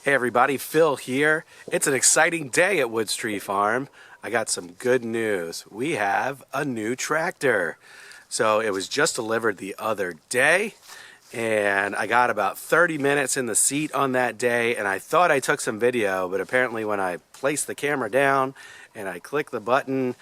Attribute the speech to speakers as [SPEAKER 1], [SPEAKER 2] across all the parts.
[SPEAKER 1] Hey everybody, Phil here. It's an exciting day at Woods Tree Farm. I got some good news. We have a new tractor. So it was just delivered the other day, and I got about 30 minutes in the seat on that day, and I thought I took some video, but apparently when I placed the camera down and I clicked the button,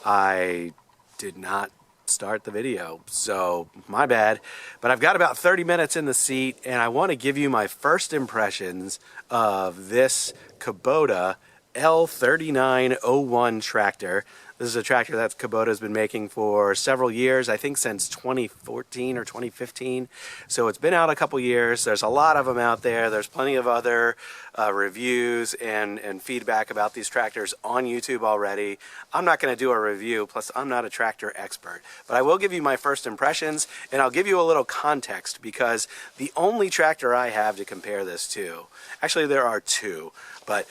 [SPEAKER 1] I did not start the video, so my bad. But I've got about 30 minutes in the seat, and I want to give you my first impressions of this Kubota L3901 tractor. This is a tractor that Kubota's been making for several years, I think since 2014 or 2015. So it's been out a couple years. There's a lot of them out there. There's plenty of other reviews and feedback about these tractors on YouTube already. I'm not going to do a review, plus I'm not a tractor expert. But I will give you my first impressions, and I'll give you a little context, because the only tractor I have to compare this to, actually there are two, but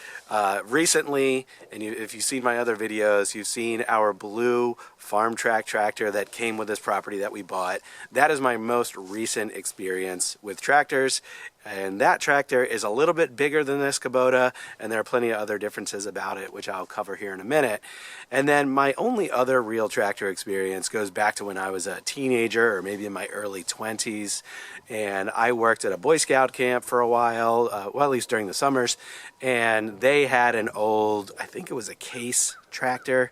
[SPEAKER 1] recently, and if you've seen my other videos, you've seen our blue farm track tractor that came with this property that we bought. That is my most recent experience with tractors, and that tractor is a little bit bigger than this Kubota, and there are plenty of other differences about it, which I'll cover here in a minute. And then my only other real tractor experience goes back to when I was a teenager, or maybe in my early 20s, and I worked at a Boy Scout camp for a while, well, at least during the summers, and they had an old, I think it was a Case tractor,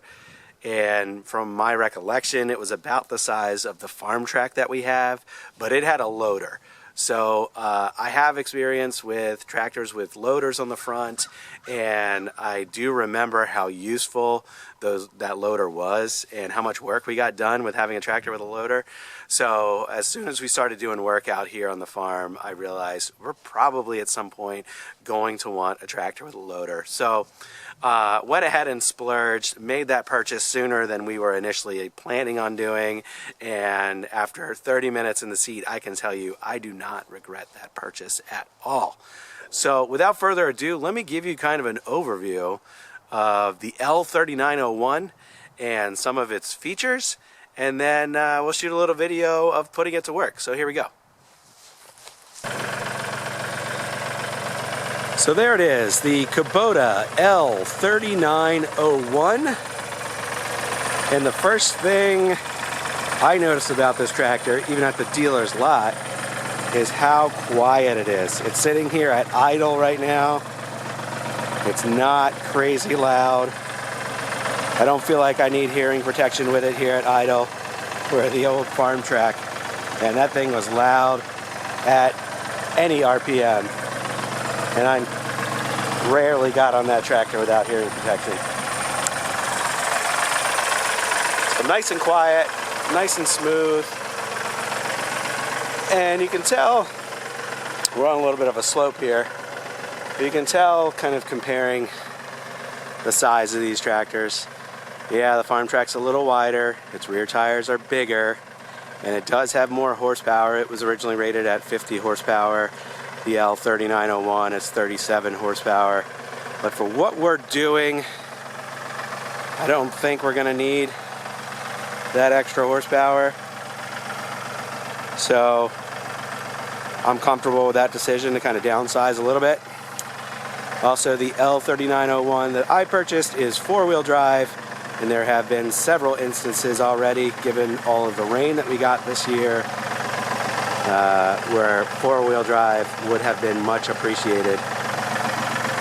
[SPEAKER 1] and from my recollection, it was about the size of the farm track that we have, but it had a loader. So I have experience with tractors with loaders on the front, and I do remember how useful that loader was and how much work we got done with having a tractor with a loader. So as soon as we started doing work out here on the farm, I realized we're probably at some point going to want a tractor with a loader. So went ahead and splurged, made that purchase sooner than we were initially planning on doing, and after 30 minutes in the seat, I can tell you I do not regret that purchase at all. So without further ado, let me give you kind of an overview of the L3901 and some of its features, and then we'll shoot a little video of putting it to work. So here we go. So there it is, the Kubota L3901. And the first thing I noticed about this tractor, even at the dealer's lot, is how quiet it is. It's sitting here at idle right now. It's not crazy loud. I don't feel like I need hearing protection with it here at idle. We're at the old farm track, and that thing was loud at any RPM. And I rarely got on that tractor without hearing protection. So nice and quiet, nice and smooth. And you can tell, we're on a little bit of a slope here, but you can tell kind of comparing the size of these tractors. Yeah, the farm track's a little wider, its rear tires are bigger, and it does have more horsepower. It was originally rated at 50 horsepower. The L3901 is 37 horsepower. But for what we're doing, I don't think we're going to need that extra horsepower. So I'm comfortable with that decision to kind of downsize a little bit. Also, the L3901 that I purchased is four-wheel drive, and there have been several instances already, given all of the rain that we got this year, where four-wheel drive would have been much appreciated.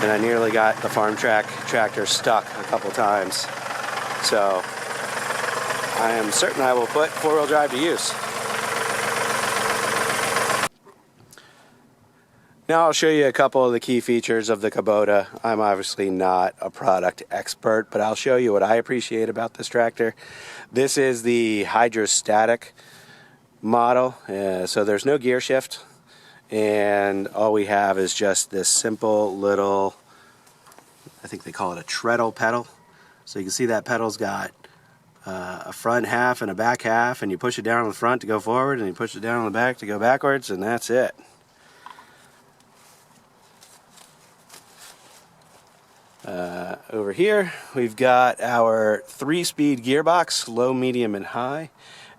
[SPEAKER 1] And I nearly got the farm track tractor stuck a couple times. So I am certain I will put four-wheel drive to use. Now I'll show you a couple of the key features of the Kubota. I'm obviously not a product expert, but I'll show you what I appreciate about this tractor. This is the hydrostatic model, so there's no gear shift, and all we have is just this simple little, I think they call it a treadle pedal. So you can see that pedal's got a front half and a back half, and you push it down on the front to go forward, and you push it down on the back to go backwards, and that's it. Over here we've got our 3-speed gearbox, low, medium, and high.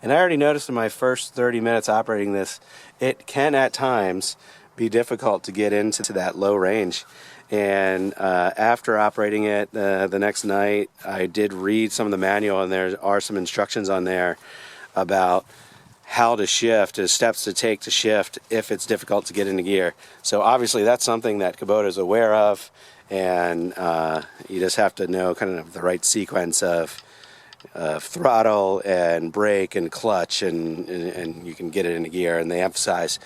[SPEAKER 1] And I already noticed in my first 30 minutes operating this, it can at times be difficult to get into that low range. And after operating it the next night, I did read some of the manual, and there are some instructions on there about how to shift, steps to take to shift if it's difficult to get into gear. So obviously that's something that Kubota is aware of, and you just have to know kind of the right sequence of throttle and brake and clutch, and you can get it into gear. And they emphasize,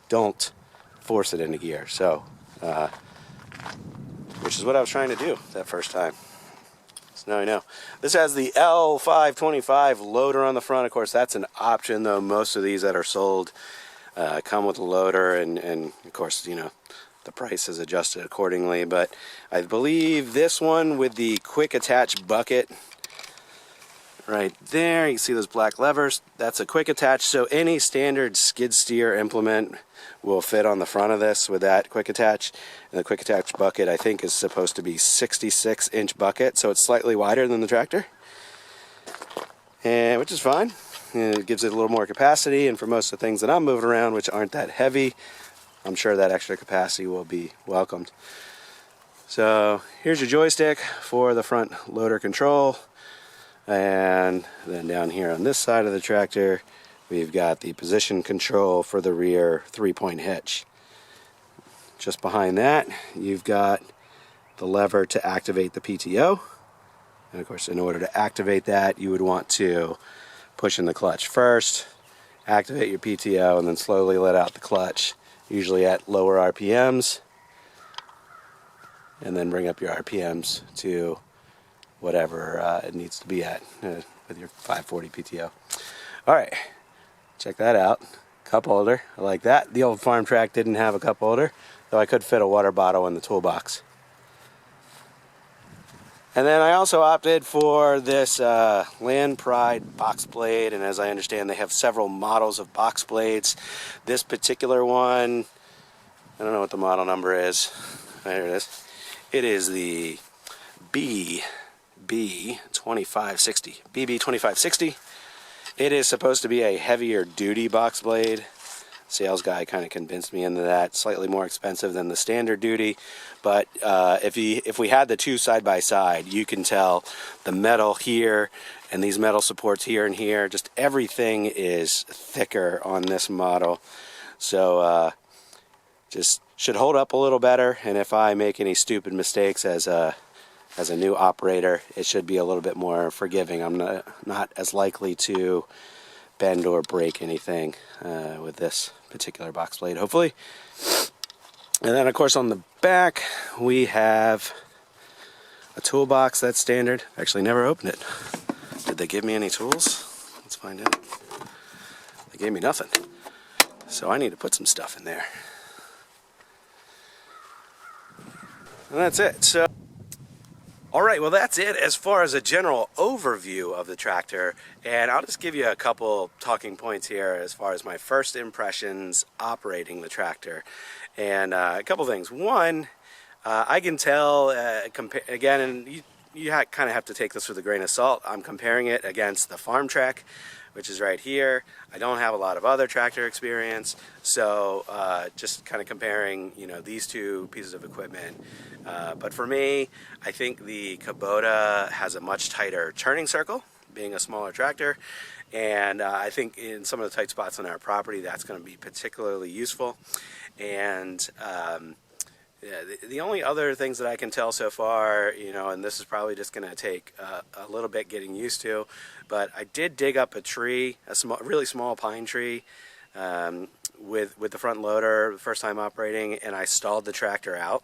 [SPEAKER 1] don't force it into gear. So which is what I was trying to do that first time. So now I know. This has the L525 loader on the front. Of course, that's an option, though. Most of these that are sold come with a loader, and of course, you know, the price is adjusted accordingly. But I believe this one with the quick attach bucket right there, you can see those black levers, that's a quick attach. So any standard skid steer implement will fit on the front of this with that quick attach. And the quick attach bucket, I think, is supposed to be 66-inch bucket, so it's slightly wider than the tractor, and which is fine. And it gives it a little more capacity, and for most of the things that I'm moving around, which aren't that heavy, I'm sure that extra capacity will be welcomed. So here's your joystick for the front loader control, and then down here on this side of the tractor, we've got the position control for the rear 3-point hitch. Just behind that, you've got the lever to activate the PTO. And of course, in order to activate that, you would want to push in the clutch first, activate your PTO, and then slowly let out the clutch, usually at lower RPMs, and then bring up your RPMs to whatever it needs to be at with your 540 PTO. All right, check that out. Cup holder, I like that. The old farm track didn't have a cup holder, though I could fit a water bottle in the toolbox. And then I also opted for this Land Pride box blade, and as I understand, they have several models of box blades. This particular one, I don't know what the model number is. There it is. It is the BB2560. BB2560. It is supposed to be a heavier duty box blade. Sales guy kind of convinced me into that. Slightly more expensive than the standard duty, but if we had the two side by side, you can tell the metal here and these metal supports here and here, just everything is thicker on this model. So just should hold up a little better, and if I make any stupid mistakes as a new operator, it should be a little bit more forgiving. I'm not as likely to bend or break anything with this particular box blade, hopefully. And then, of course, on the back, we have a toolbox. That's standard. Actually, never opened it. Did they give me any tools? Let's find out. They gave me nothing. So I need to put some stuff in there. And that's it. So, all right, well, that's it as far as a general overview of the tractor, and I'll just give you a couple talking points here as far as my first impressions operating the tractor. And a couple things. One, I can tell, again, and you kind of have to take this with a grain of salt, I'm comparing it against the farm track, which is right here. I don't have a lot of other tractor experience, so just kind of comparing, you know, these two pieces of equipment. But for me, I think the Kubota has a much tighter turning circle, being a smaller tractor, and I think in some of the tight spots on our property, that's going to be particularly useful. And yeah, the only other things that I can tell so far, you know, and this is probably just going to take a little bit getting used to, but I did dig up a tree, really small pine tree, with the front loader the first time operating, and I stalled the tractor out.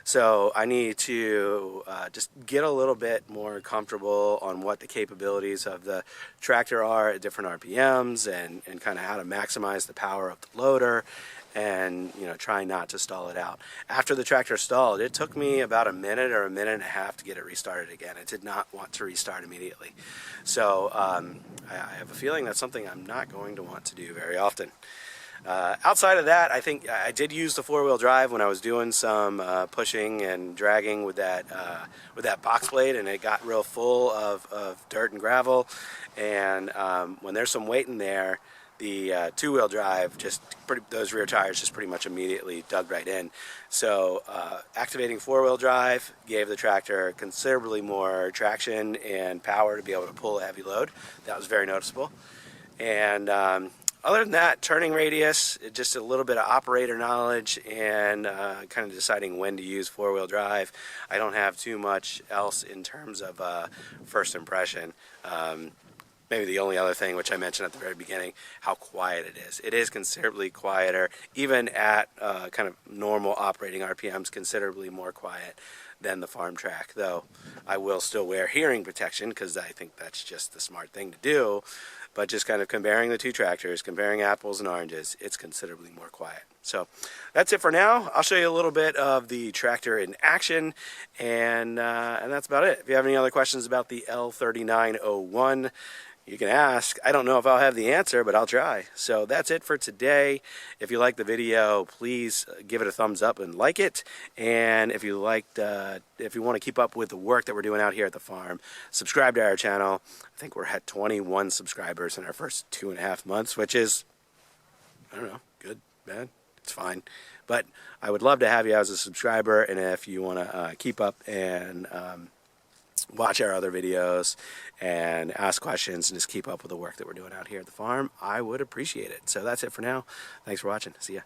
[SPEAKER 1] So I need to just get a little bit more comfortable on what the capabilities of the tractor are at different RPMs, and kind of how to maximize the power of the loader, and, you know, try not to stall it out. After the tractor stalled, it took me about a minute or a minute and a half to get it restarted again. It did not want to restart immediately. So I have a feeling that's something I'm not going to want to do very often. Outside of that, I think I did use the four-wheel drive when I was doing some pushing and dragging with that box blade, and it got real full of dirt and gravel. And when there's some weight in there, The two-wheel drive, those rear tires just pretty much immediately dug right in. So activating four-wheel drive gave the tractor considerably more traction and power to be able to pull a heavy load. That was very noticeable. And other than that, turning radius, just a little bit of operator knowledge and kind of deciding when to use four-wheel drive. I don't have too much else in terms of first impression. Maybe the only other thing, which I mentioned at the very beginning, how quiet it is. It is considerably quieter, even at kind of normal operating RPMs, considerably more quiet than the farm track, though I will still wear hearing protection because I think that's just the smart thing to do. But just kind of comparing the two tractors, comparing apples and oranges, it's considerably more quiet. So that's it for now. I'll show you a little bit of the tractor in action, and that's about it. If you have any other questions about the L3901, you can ask. I don't know if I'll have the answer, but I'll try. So that's it for today. If you liked the video, please give it a thumbs up and like it. And if you want to keep up with the work that we're doing out here at the farm, subscribe to our channel. I think we're at 21 subscribers in our first 2.5 months, which is, I don't know, good, bad, it's fine. But I would love to have you as a subscriber, and if you want to keep up and watch our other videos and ask questions and just keep up with the work that we're doing out here at the farm, I would appreciate it. So that's it for now. Thanks for watching. See ya.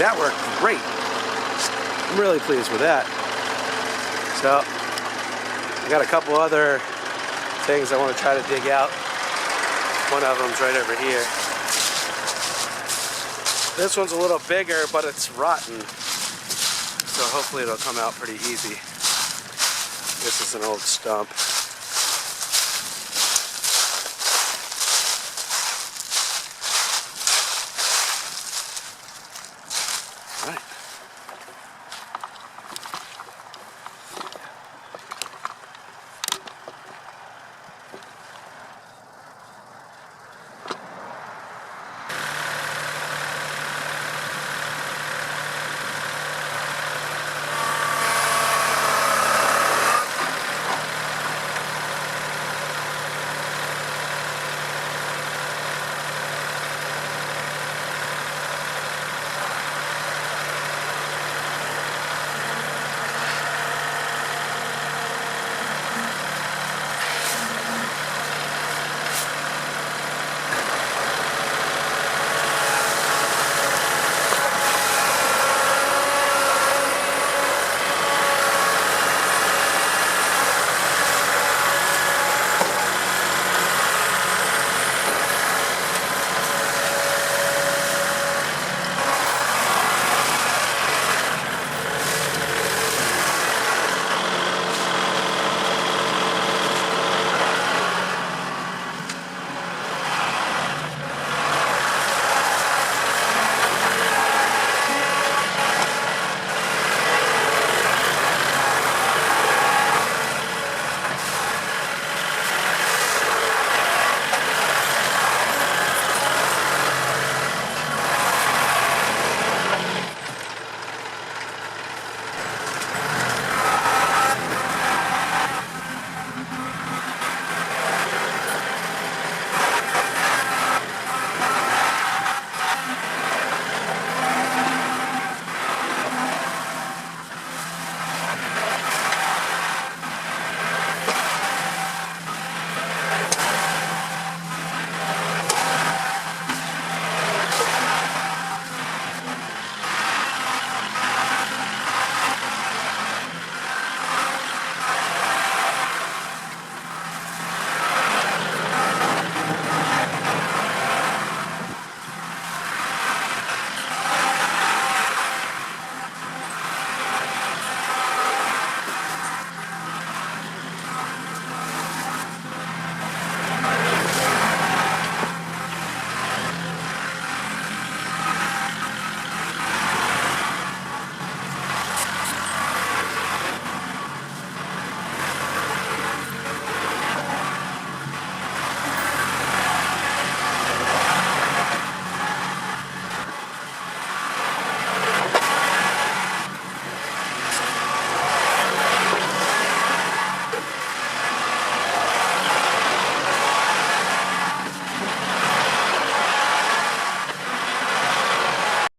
[SPEAKER 1] That worked great. I'm really pleased with that. So, I got a couple other things I want to try to dig out. One of them's right over here. This one's a little bigger, but it's rotten. So hopefully it'll come out pretty easy. This is an old stump.